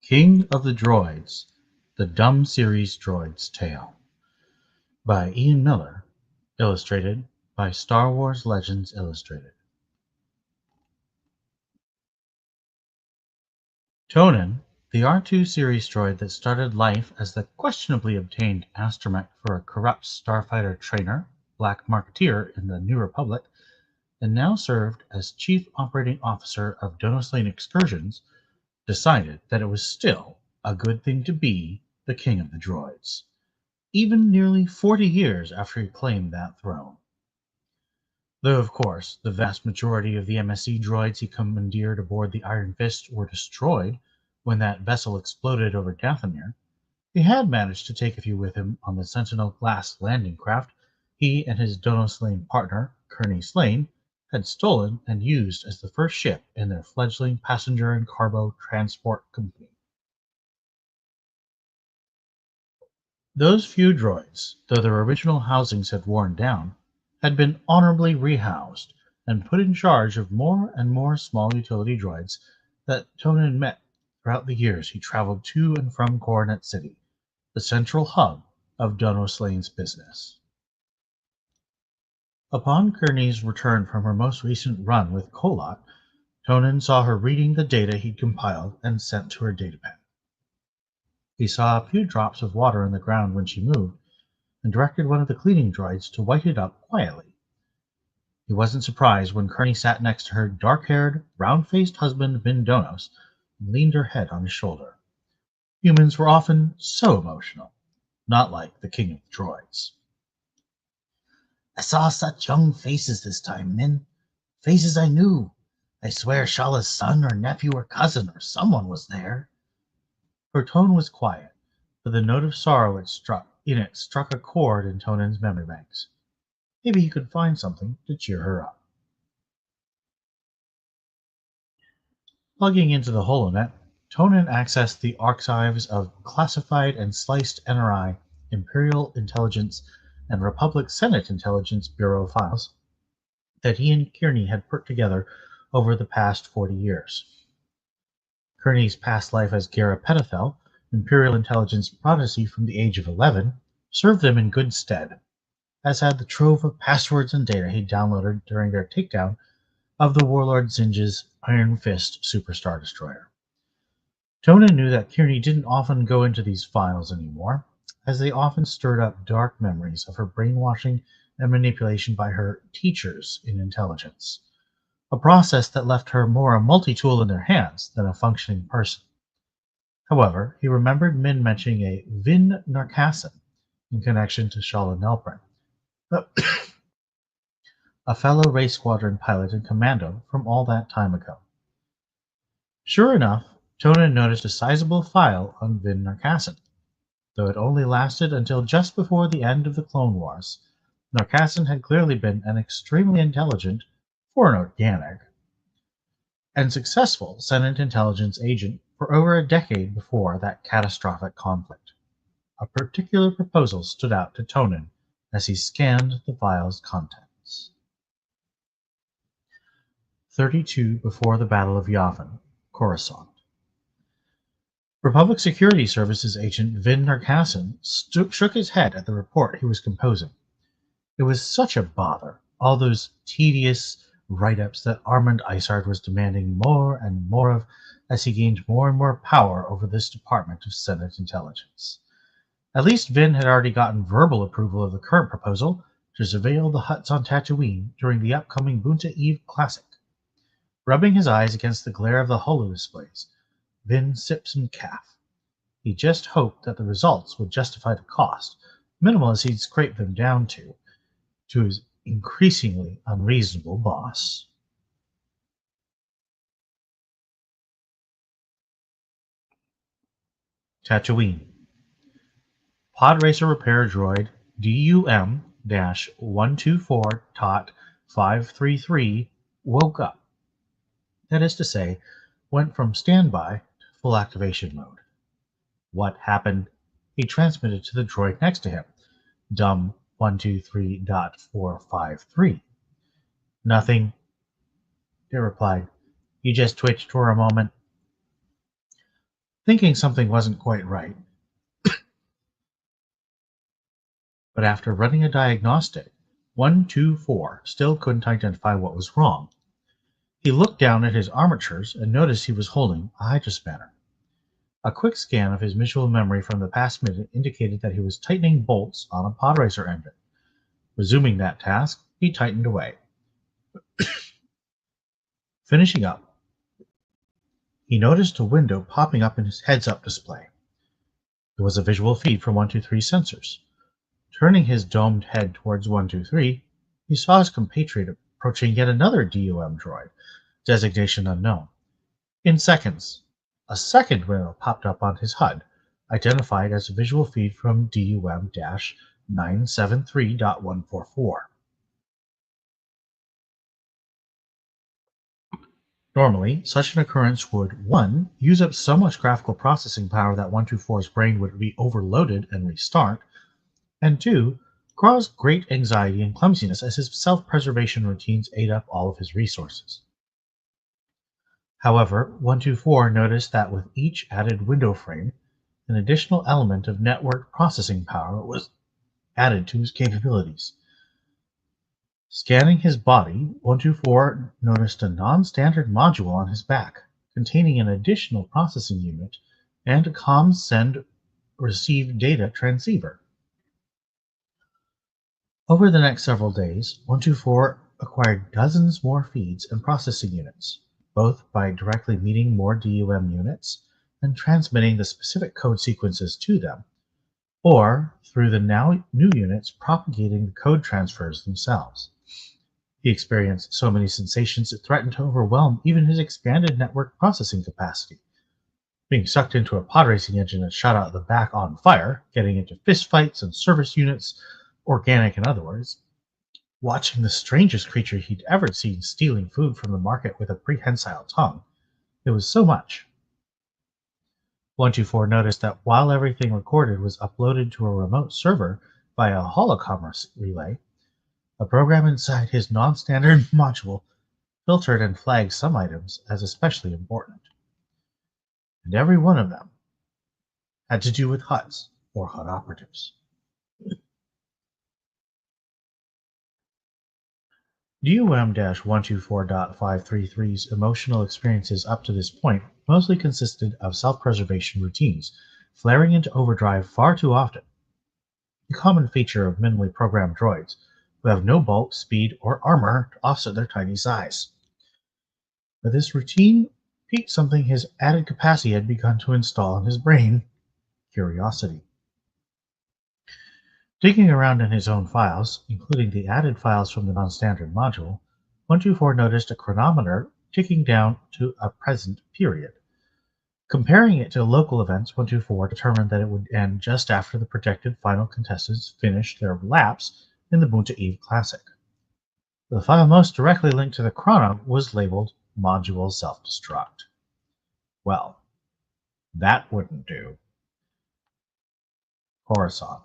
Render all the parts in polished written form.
King of the Droids, the DUM-Series Droid's Tale by Ian Miller, illustrated by Star Wars Legends Illustrated. Tonin, the R2 series droid that started life as the questionably obtained astromech for a corrupt starfighter trainer, Black Marketeer in the New Republic, and now served as Chief Operating Officer of Donoslane Excursions, decided that it was still a good thing to be the King of the Droids, even nearly 40 years after he claimed that throne. Though, of course, the vast majority of the MSC droids he commandeered aboard the Iron Fist were destroyed when that vessel exploded over Dathomir, he had managed to take a few with him on the Sentinel glass landing craft he and his Donoslane partner, Kearney Slane, had stolen and used as the first ship in their fledgling passenger and cargo transport company. Those few droids, though their original housings had worn down, had been honorably rehoused and put in charge of more and more small utility droids that Tonin met throughout the years he traveled to and from Coronet City, the central hub of Donoslane's business. Upon Kearney's return from her most recent run with Kolot, Tonin saw her reading the data he'd compiled and sent to her datapen. He saw a few drops of water on the ground when she moved, and directed one of the cleaning droids to white it up quietly. He wasn't surprised when Kearney sat next to her dark-haired, round-faced husband Vin Donos and leaned her head on his shoulder. Humans were often so emotional, not like the King of the Droids. "I saw such young faces this time, Min. Faces I knew. I swear Shala's son or nephew or cousin or someone was there." Her tone was quiet, but the note of sorrow it struck a chord in Tonin's memory banks. Maybe he could find something to cheer her up. Plugging into the HoloNet, Tonin accessed the archives of classified and sliced NRI, Imperial Intelligence, and Republic Senate Intelligence Bureau files that he and Kearney had put together over the past 40 years. Kearney's past life as Gara Petithel, Imperial Intelligence prodigy from the age of 11, served them in good stead, as had the trove of passwords and data he downloaded during their takedown of the Warlord Zinj's Iron Fist Superstar Destroyer. Tonin knew that Kearney didn't often go into these files anymore, as they often stirred up dark memories of her brainwashing and manipulation by her teachers in intelligence, a process that left her more a multi-tool in their hands than a functioning person. However, he remembered Min mentioning a Vin Narcassin in connection to Shala Nelprin, a fellow race squadron pilot and commando from all that time ago. Sure enough, Tonin noticed a sizable file on Vin Narcassin, though it only lasted until just before the end of the Clone Wars. Narcassin had clearly been an extremely intelligent, for an organic, and successful Senate intelligence agent for over a decade before that catastrophic conflict. A particular proposal stood out to Tonin as he scanned the file's contents. 32 before the Battle of Yavin, Coruscant. Republic Security Services agent Vin Narcassin shook his head at the report he was composing. It was such a bother, all those tedious write-ups that Armand Isard was demanding more and more of as he gained more and more power over this department of Senate intelligence. At least Vin had already gotten verbal approval of the current proposal to surveil the huts on Tatooine during the upcoming Boonta Eve Classic. Rubbing his eyes against the glare of the holo-displays, Vin sipped some caf. He just hoped that the results would justify the cost, minimal as he'd scrape them down to his increasingly unreasonable boss. Tatooine. Podracer repair droid DUM-124-533 woke up. That is to say, went from standby to full activation mode. What happened? He transmitted to the droid next to him, DUM-123.453. "Nothing," it replied. "You just twitched for a moment." thinking something wasn't quite right. But after running a diagnostic, 124 still couldn't identify what was wrong. He looked down at his armatures and noticed he was holding a hydrospanner. A quick scan of his visual memory from the past minute indicated that he was tightening bolts on a podracer engine. Resuming that task, he tightened away. Finishing up, he noticed a window popping up in his heads-up display. It was a visual feed from 123 sensors. Turning his domed head towards 123, he saw his compatriot approaching yet another DUM droid, designation unknown. In seconds, a second window popped up on his HUD, identified as a visual feed from DUM-973.144. Normally, such an occurrence would 1. Use up so much graphical processing power that 124's brain would be overloaded and restart, and 2. Cause great anxiety and clumsiness as his self-preservation routines ate up all of his resources. However, 124 noticed that with each added window frame, an additional element of network processing power was added to his capabilities. Scanning his body, 124 noticed a non-standard module on his back, containing an additional processing unit and a comms send receive data transceiver. Over the next several days, 124 acquired dozens more feeds and processing units, both by directly meeting more DUM units and transmitting the specific code sequences to them, or through the now new units propagating the code transfers themselves. He experienced so many sensations it threatened to overwhelm even his expanded network processing capacity. Being sucked into a podracing engine that shot out the back on fire, getting into fistfights and service units, organic in other words, watching the strangest creature he'd ever seen stealing food from the market with a prehensile tongue. It was so much. 124 noticed that while everything recorded was uploaded to a remote server via a holocom relay, a program inside his non-standard module filtered and flagged some items as especially important. And every one of them had to do with HUDs or HUD operatives. DUM-124.533's emotional experiences up to this point mostly consisted of self-preservation routines, flaring into overdrive far too often, a common feature of minimally programmed droids, who have no bulk, speed, or armor to offset their tiny size. But this routine piqued something his added capacity had begun to install in his brain: curiosity. Digging around in his own files, including the added files from the non-standard module, 124 noticed a chronometer ticking down to a present period. Comparing it to local events, 124 determined that it would end just after the projected final contestants finished their laps in the Boonta Eve Classic. The file most directly linked to the chrono was labeled Module Self-Destruct. Well, that wouldn't do. Coruscant.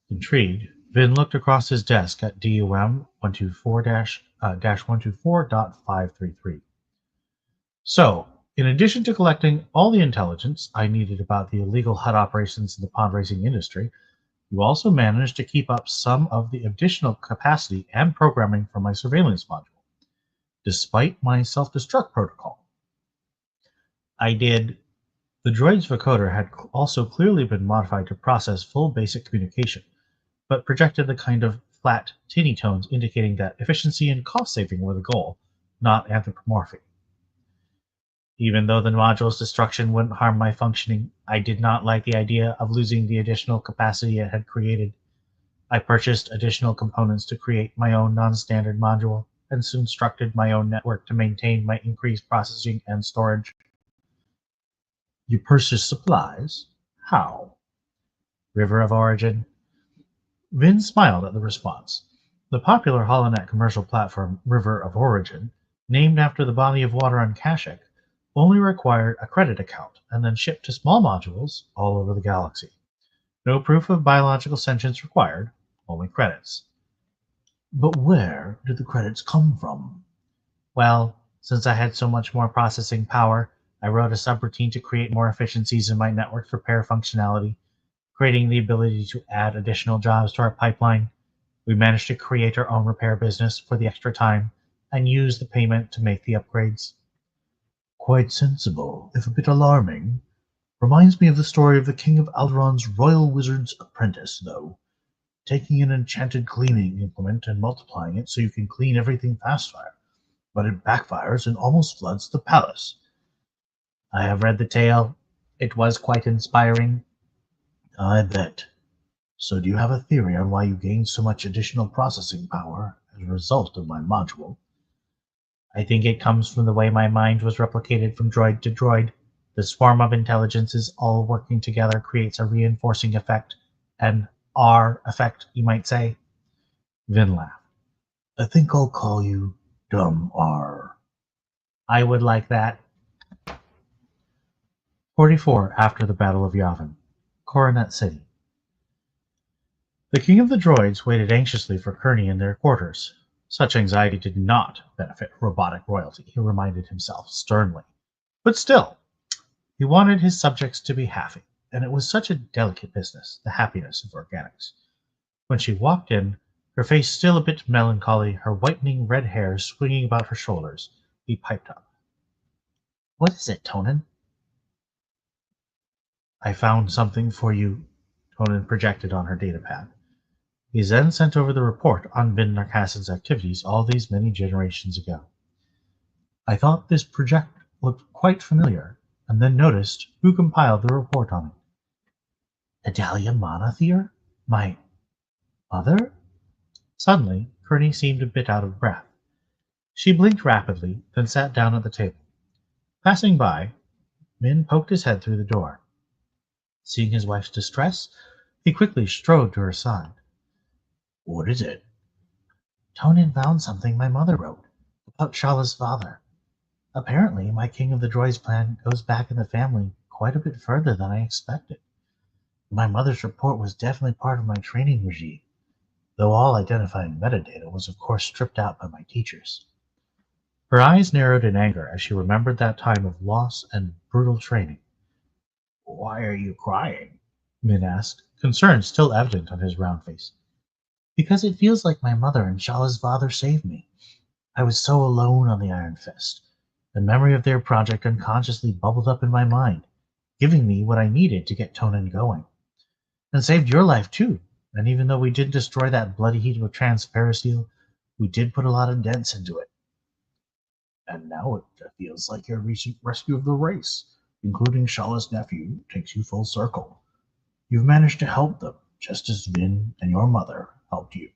Intrigued, Vin looked across his desk at DUM 124-124.533. So, in addition to collecting all the intelligence I needed about the illegal HUD operations in the pod racing industry, you also managed to keep up some of the additional capacity and programming for my surveillance module, despite my self-destruct protocol. I did. The droid's vocoder had also clearly been modified to process full basic communication, but projected the kind of flat, tinny tones indicating that efficiency and cost saving were the goal, not anthropomorphy. Even though the module's destruction wouldn't harm my functioning, I did not like the idea of losing the additional capacity it had created. I purchased additional components to create my own non-standard module, and constructed my own network to maintain my increased processing and storage. You purchased supplies? How? River of Origin? Vin smiled at the response. The popular HoloNet commercial platform River of Origin, named after the body of water on Kashyyyk, only required a credit account and then shipped to small modules all over the galaxy. No proof of biological sentience required, only credits. But where did the credits come from? Well, since I had so much more processing power, I wrote a subroutine to create more efficiencies in my network repair functionality, creating the ability to add additional jobs to our pipeline. We managed to create our own repair business for the extra time and use the payment to make the upgrades. Quite sensible, if a bit alarming. Reminds me of the story of the King of Alderon's royal wizard's apprentice, though. Taking an enchanted cleaning implement and multiplying it so you can clean everything fast-fire, but it backfires and almost floods the palace. I have read the tale. It was quite inspiring. I bet. So do you have a theory on why you gained so much additional processing power as a result of my module? I think it comes from the way my mind was replicated from droid to droid. The swarm of intelligences all working together creates a reinforcing effect, an R effect, you might say. Vin laughed. I think I'll call you Dumb R. I would like that. 44 after the Battle of Yavin, Coronet City. The king of the droids waited anxiously for Kearney in their quarters. Such anxiety did not benefit robotic royalty, he reminded himself sternly. But still, he wanted his subjects to be happy, and it was such a delicate business, the happiness of organics. When she walked in, her face still a bit melancholy, her whitening red hair swinging about her shoulders, he piped up. What is it, Tonin? I found something for you, Tonin projected on her datapad. He then sent over the report on Vin Narcassin's activities all these many generations ago. I thought this project looked quite familiar, and then noticed who compiled the report on it. Adalia Monothere? My mother? Suddenly, Kearney seemed a bit out of breath. She blinked rapidly, then sat down at the table. Passing by, Min poked his head through the door. Seeing his wife's distress, he quickly strode to her side. What is it? Tonin found something my mother wrote about Shala's father. Apparently, my King of the Droids plan goes back in the family quite a bit further than I expected. My mother's report was definitely part of my training regime, though all identifying metadata was of course stripped out by my teachers. Her eyes narrowed in anger as she remembered that time of loss and brutal training. Why are you crying? Min asked, concern still evident on his round face. Because it feels like my mother and Shala's father saved me. I was so alone on the Iron Fist. The memory of their project unconsciously bubbled up in my mind, giving me what I needed to get Tonin going. And saved your life too. And even though we did destroy that bloody heap of transparisteel, we did put a lot of dents into it. And now it feels like your recent rescue of the race, including Shala's nephew, takes you full circle. You've managed to help them, just as Vin and your mother helped you.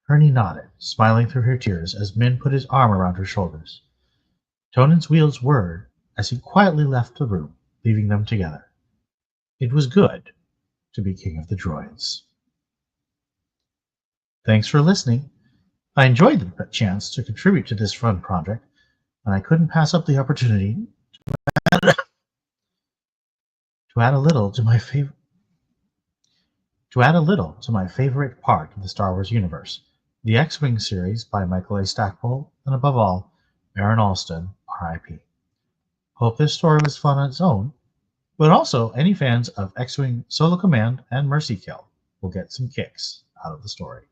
Kearney nodded, smiling through her tears as Min put his arm around her shoulders. Tonin's wheels whirred as he quietly left the room, leaving them together. It was good to be king of the droids. Thanks for listening. I enjoyed the chance to contribute to this fun project, and I couldn't pass up the opportunity to add a little to my favorite part of the Star Wars universe, the X-Wing series by Michael A. Stackpole, and above all, Aaron Allston, R.I.P. Hope this story was fun on its own, but also any fans of X-Wing Solo Command and Mercy Kill will get some kicks out of the story.